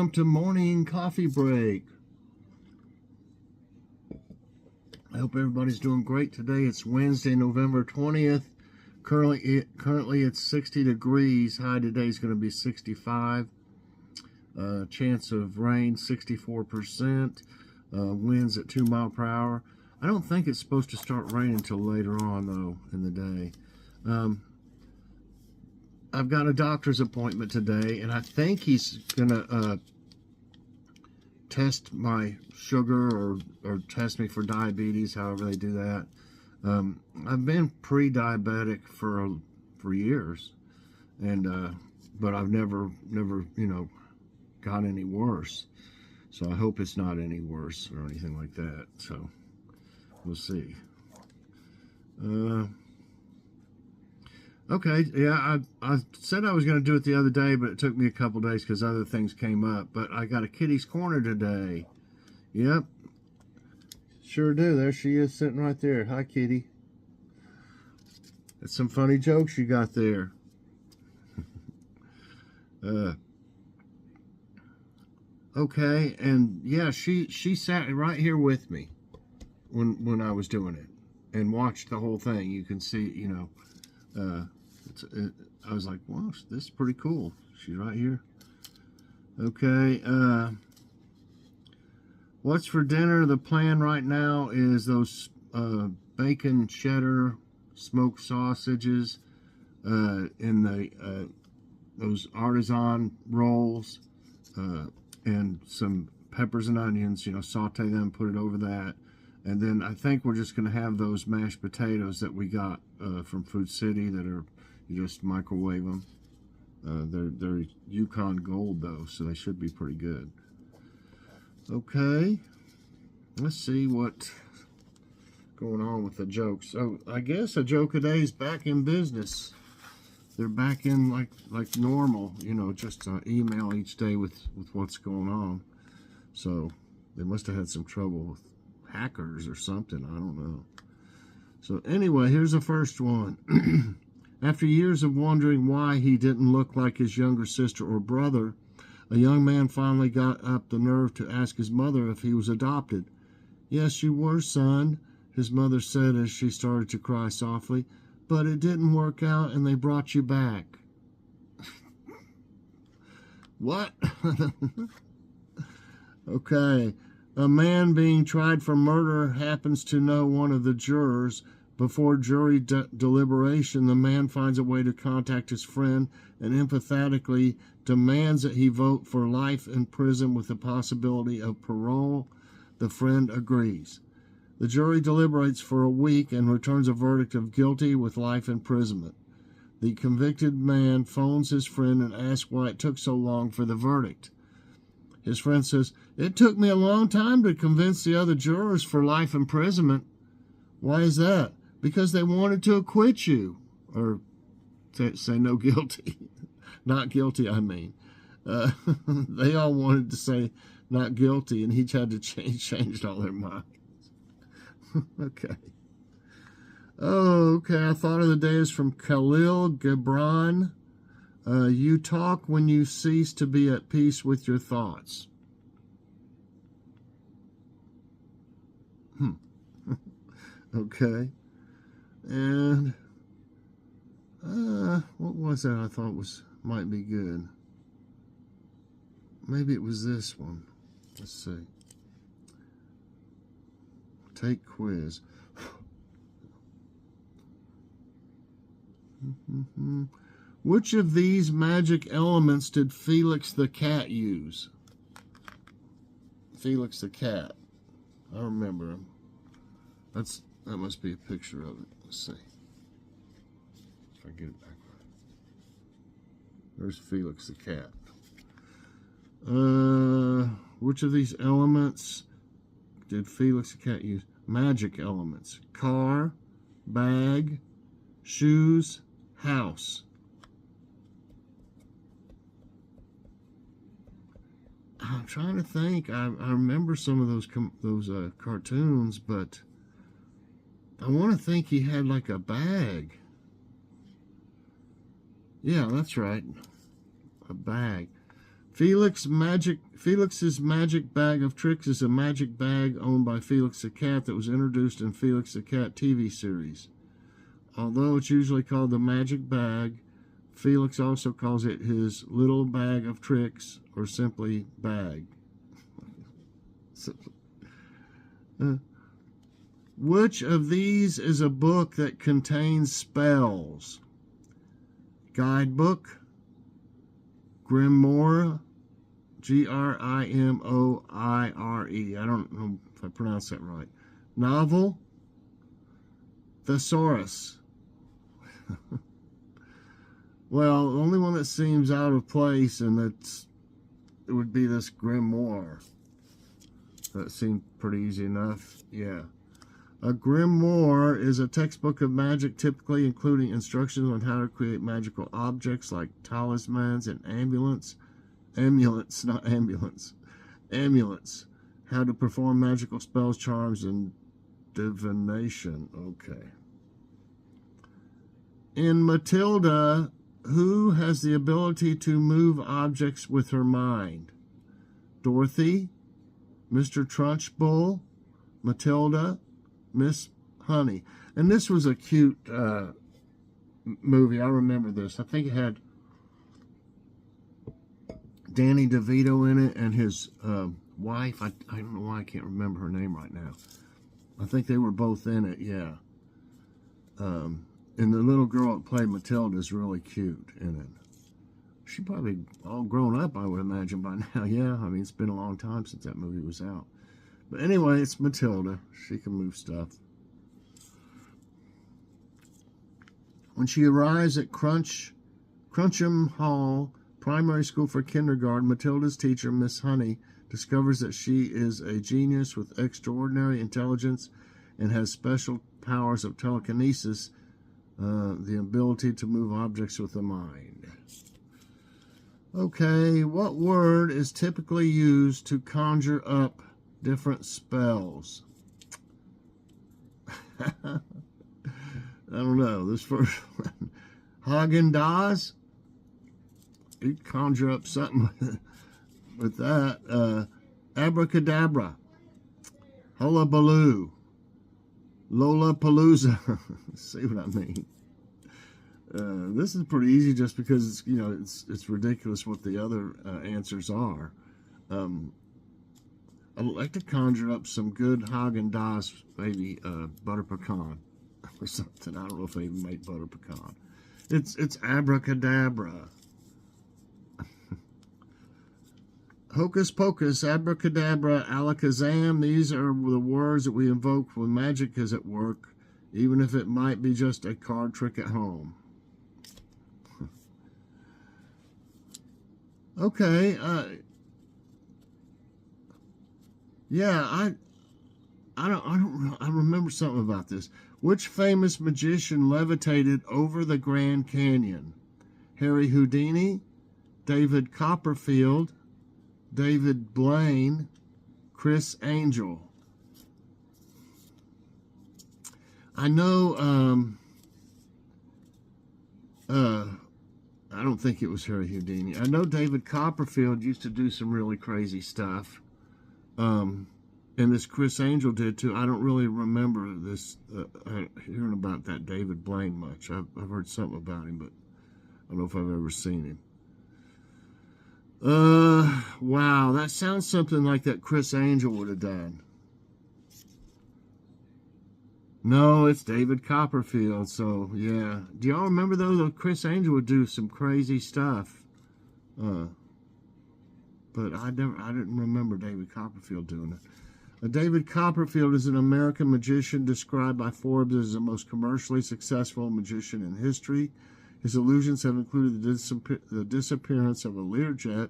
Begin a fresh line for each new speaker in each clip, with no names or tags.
welcome to morning coffee break. I hope everybody's doing great today. It's Wednesday, November 20th. Currently it's 60 degrees. High today is going to be 65. Chance of rain 64%. Winds at 2 miles per hour. I don't think it's supposed to start raining until later on, though, in the day. I've got a doctor's appointment today, and I think he's going to test my sugar or test me for diabetes, however they do that. I've been pre-diabetic for years, and but I've never got any worse. So I hope it's not any worse or anything like that. So we'll see. Okay, yeah, I said I was going to do it the other day, but it took me a couple days because other things came up. But I got a Kitty's Corner today. Yep, sure do. There she is sitting right there. Hi, Kitty. That's some funny jokes you got there. Okay, and yeah, she sat right here with me when I was doing it and watched the whole thing. You can see, I was like, wow, this is pretty cool. She's right here. Okay, what's for dinner? The plan right now is those bacon cheddar smoked sausages in the those artisan rolls, and some peppers and onions, saute them, put it over that. And then I think we're just going to have those mashed potatoes that we got from Food City that are, you just microwave them. They're Yukon Gold, though, so they should be pretty good. Okay. Let's see what's going on with the jokes. So I guess a joke a day is back in business. They're back in like normal, just email each day with what's going on. So they must have had some trouble with hackers or something. I don't know. So anyway, here's the first one. After years of wondering why he didn't look like his younger sister or brother, a young man finally got up the nerve to ask his mother if he was adopted. Yes, you were, son, his mother said as she started to cry softly. But it didn't work out and they brought you back. What? Okay. A man being tried for murder happens to know one of the jurors. Before jury deliberation, the man finds a way to contact his friend and empathetically demands that he vote for life in prison with the possibility of parole. The friend agrees. The jury deliberates for a week and returns a verdict of guilty with life imprisonment. The convicted man phones his friend and asks why it took so long for the verdict. His friend says, "It took me a long time to convince the other jurors for life imprisonment." "Why is that?" "Because they wanted to acquit you." Or say no guilty. Not guilty, I mean. They all wanted to say not guilty, and each had to changed all their minds. Okay. Oh, okay. I thought of the day is from Khalil Gibran. You talk when you cease to be at peace with your thoughts. Okay. And what was that I thought might be good? Maybe it was this one. Let's see. Take quiz. Which of these magic elements did Felix the cat use? Felix the cat. I remember him. That must be a picture of it. Let's see. If I get it back right. There's Felix the cat. Which of these elements did Felix the cat use? Magic elements. Car, bag, shoes, house. I'm trying to think. I remember some of those cartoons, but I want to think he had like a bag. Yeah, that's right. A bag. Felix's Magic Bag of Tricks is a magic bag owned by Felix the Cat that was introduced in Felix the Cat TV series. Although it's usually called the Magic Bag, Felix also calls it his little bag of tricks, or simply bag. Which of these is a book that contains spells? Guidebook, Grimoire, Grimoire. I don't know if I pronounced that right. Novel, Thesaurus. Well, the only one that seems out of place, and it would be this Grimoire. That seemed pretty easy enough. Yeah. A grimoire is a textbook of magic, typically including instructions on how to create magical objects like talismans and amulets, not ambulance, amulets, how to perform magical spells, charms, and divination. Okay. In Matilda, who has the ability to move objects with her mind? Dorothy, Mr. Trunchbull, Matilda, Miss Honey. And this was a cute movie. I remember this. I think it had Danny DeVito in it and his wife. I don't know why I can't remember her name right now. I think they were both in it, yeah. And the little girl that played Matilda is really cute in it. She probably all grown up, I would imagine, by now. Yeah, I mean, it's been a long time since that movie was out. But anyway, it's Matilda. She can move stuff. When she arrives at Cruncham Hall Primary School for Kindergarten, Matilda's teacher, Miss Honey, discovers that she is a genius with extraordinary intelligence and has special powers of telekinesis, the ability to move objects with the mind. Okay, what word is typically used to conjure up different spells? I don't know. This first one. Haagen-Dazs? You conjure up something with that. Abracadabra. Hullabaloo. Lollapalooza. See what I mean? This is pretty easy just because it's ridiculous what the other answers are. I'd like to conjure up some good Haagen-Dazs, maybe butter pecan or something. I don't know if they even make butter pecan. It's abracadabra. Hocus pocus, abracadabra, alakazam. These are the words that we invoke when magic is at work, even if it might be just a card trick at home. Okay. Yeah, I remember something about this. Which famous magician levitated over the Grand Canyon? Harry Houdini, David Copperfield, David Blaine, Chris Angel. I know, I don't think it was Harry Houdini. I know David Copperfield used to do some really crazy stuff. And this Chris Angel did too. I don't really remember this, hearing about that David Blaine much. I've heard something about him, but I don't know if I've ever seen him. Wow, that sounds something like that Chris Angel would have done. No, it's David Copperfield, so yeah. Do y'all remember though that Chris Angel would do some crazy stuff? But I didn't remember David Copperfield doing it. David Copperfield is an American magician described by Forbes as the most commercially successful magician in history. His illusions have included the disappearance of a Learjet,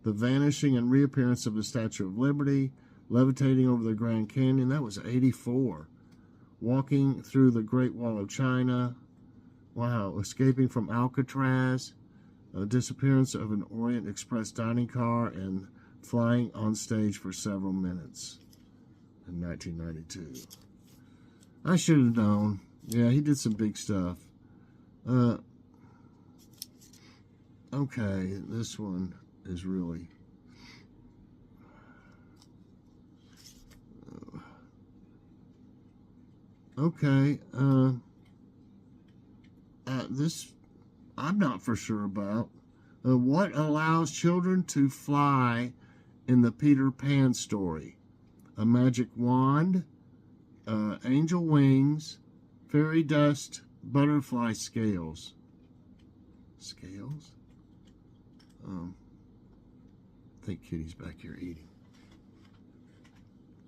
the vanishing and reappearance of the Statue of Liberty, levitating over the Grand Canyon. That was 84. Walking through the Great Wall of China. Wow. Escaping from Alcatraz. The disappearance of an Orient Express dining car, and flying on stage for several minutes in 1992. I should have known. Yeah, he did some big stuff. Okay, this one. is really... Okay, this I'm not for sure about. What allows children to fly in the Peter Pan story? A magic wand, angel wings, fairy dust, butterfly scales. Scales? I think Kitty's back here eating.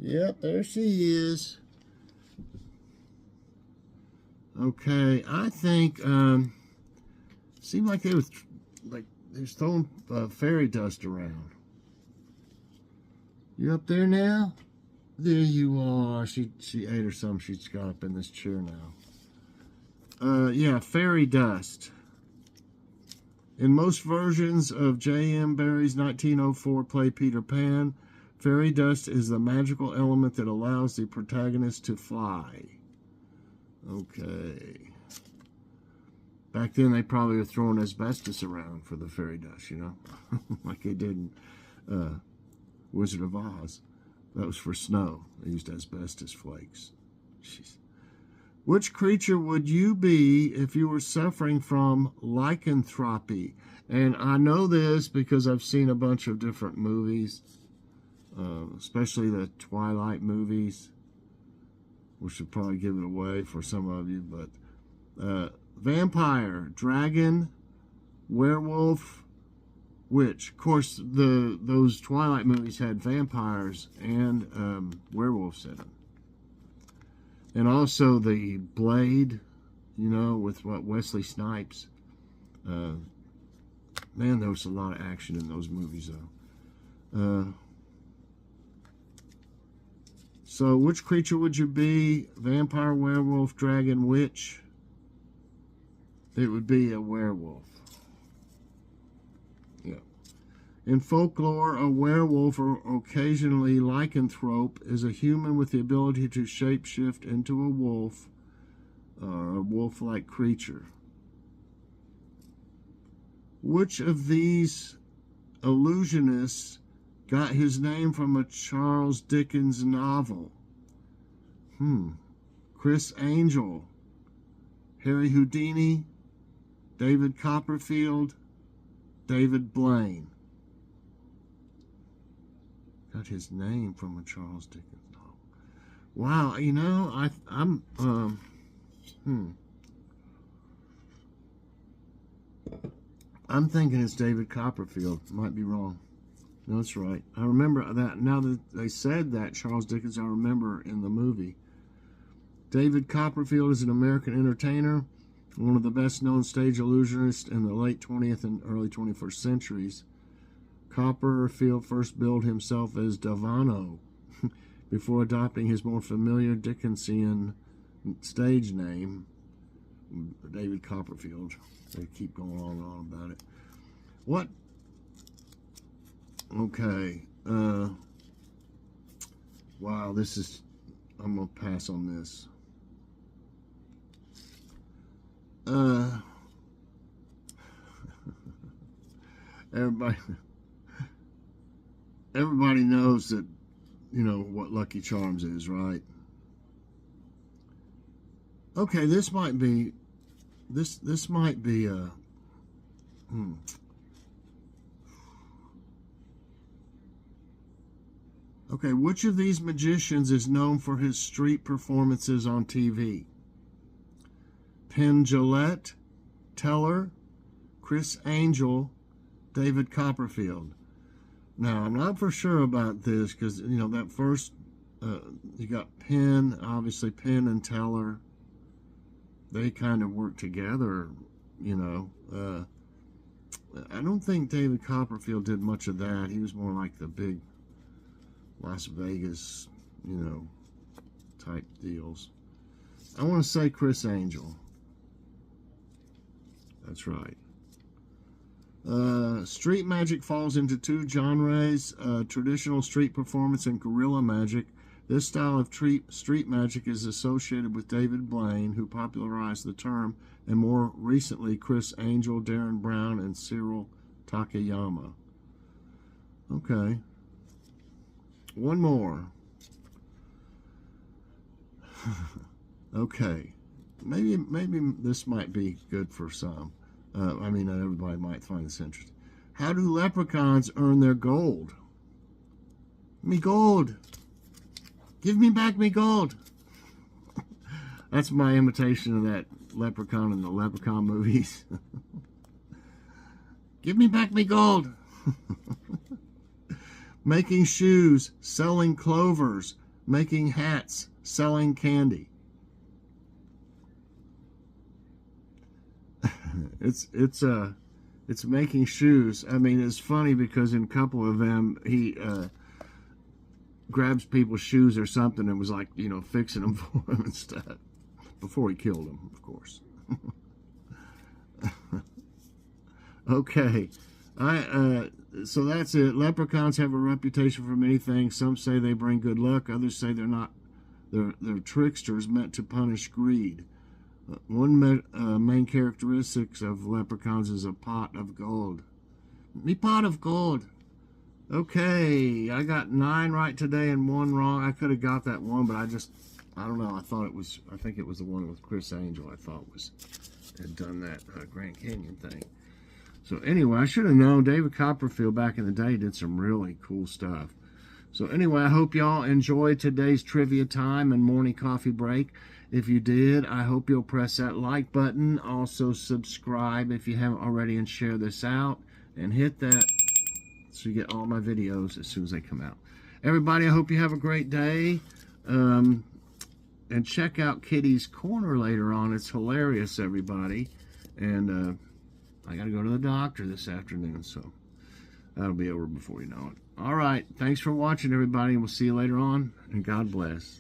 Yep, there she is. Okay, I think seemed like they was throwing fairy dust around. You up there now? There you are. She ate or something. She's got up in this chair now. Yeah, fairy dust. In most versions of J.M. Barrie's 1904 play Peter Pan, fairy dust is the magical element that allows the protagonist to fly. Okay. Back then, they probably were throwing asbestos around for the fairy dust, you know, like they did in Wizard of Oz. That was for snow. They used asbestos flakes. Jeez. Which creature would you be if you were suffering from lycanthropy? And I know this because I've seen a bunch of different movies, especially the Twilight movies, which should probably give it away for some of you, but vampire, dragon, werewolf, witch. Of course, those Twilight movies had vampires and werewolves in them. And also the Blade, you know, with what Wesley Snipes. Man, there was a lot of action in those movies, though. So, which creature would you be? Vampire, werewolf, dragon, witch? It would be a werewolf. Yeah. In folklore, a werewolf, or occasionally lycanthrope, is a human with the ability to shapeshift into a wolf, or a wolf-like creature. Which of these illusionists got his name from a Charles Dickens novel? Criss Angel, Harry Houdini, David Copperfield, David Blaine. Got his name from a Charles Dickens novel. Wow, you know, I'm thinking it's David Copperfield. Might be wrong. No, that's right. I remember that. Now that they said that, Charles Dickens, I remember in the movie. David Copperfield is an American entertainer, one of the best-known stage illusionists in the late 20th and early 21st centuries. Copperfield first billed himself as Davano before adopting his more familiar Dickensian stage name, David Copperfield. They keep going on and on about it. What? Okay. Wow, this is... I'm going to pass on this. Everybody knows that, you know, what Lucky Charms is, right? Okay, this might be Okay, which of these magicians is known for his street performances on TV? Penn Jillette, Teller, Criss Angel, David Copperfield. Now, I'm not for sure about this because, you know, that first, you got Penn, obviously Penn and Teller. They kind of work together, you know. I don't think David Copperfield did much of that. He was more like the big Las Vegas, you know, type deals. I want to say Criss Angel. That's right. Street magic falls into two genres, traditional street performance and guerrilla magic. This style of street magic is associated with David Blaine, who popularized the term, and more recently Criss Angel, Darren Brown, and Cyril Takayama. Okay. One more. Okay. Maybe this might be good for some. I mean, not everybody might find this interesting. How do leprechauns earn their gold? Me gold. Give me back me gold. That's my imitation of that leprechaun in the Leprechaun movies. Give me back me gold. Making shoes, selling clovers, making hats, selling candy. It's making shoes. I mean, it's funny because in a couple of them, he grabs people's shoes or something and was like, you know, fixing them for them and stuff. Before he killed them, of course. Okay. So that's it. Leprechauns have a reputation for many things. Some say they bring good luck. Others say they're not. They're tricksters meant to punish greed. One main characteristic of leprechauns is a pot of gold. Me pot of gold. Okay, I got 9 right today and 1 wrong. I could have got that one, but I don't know. I think it was the one with Chris Angel. I thought had done that Grand Canyon thing. So anyway, I should have known. David Copperfield back in the day did some really cool stuff. So anyway, I hope y'all enjoyed today's trivia time and morning coffee break. If you did, I hope you'll press that like button. Also subscribe if you haven't already and share this out. And hit that so you get all my videos as soon as they come out. Everybody, I hope you have a great day. And check out Kitty's Corner later on. It's hilarious, everybody. And I got to go to the doctor this afternoon, so that'll be over before you know it. All right. Thanks for watching, everybody, and we'll see you later on. And God bless.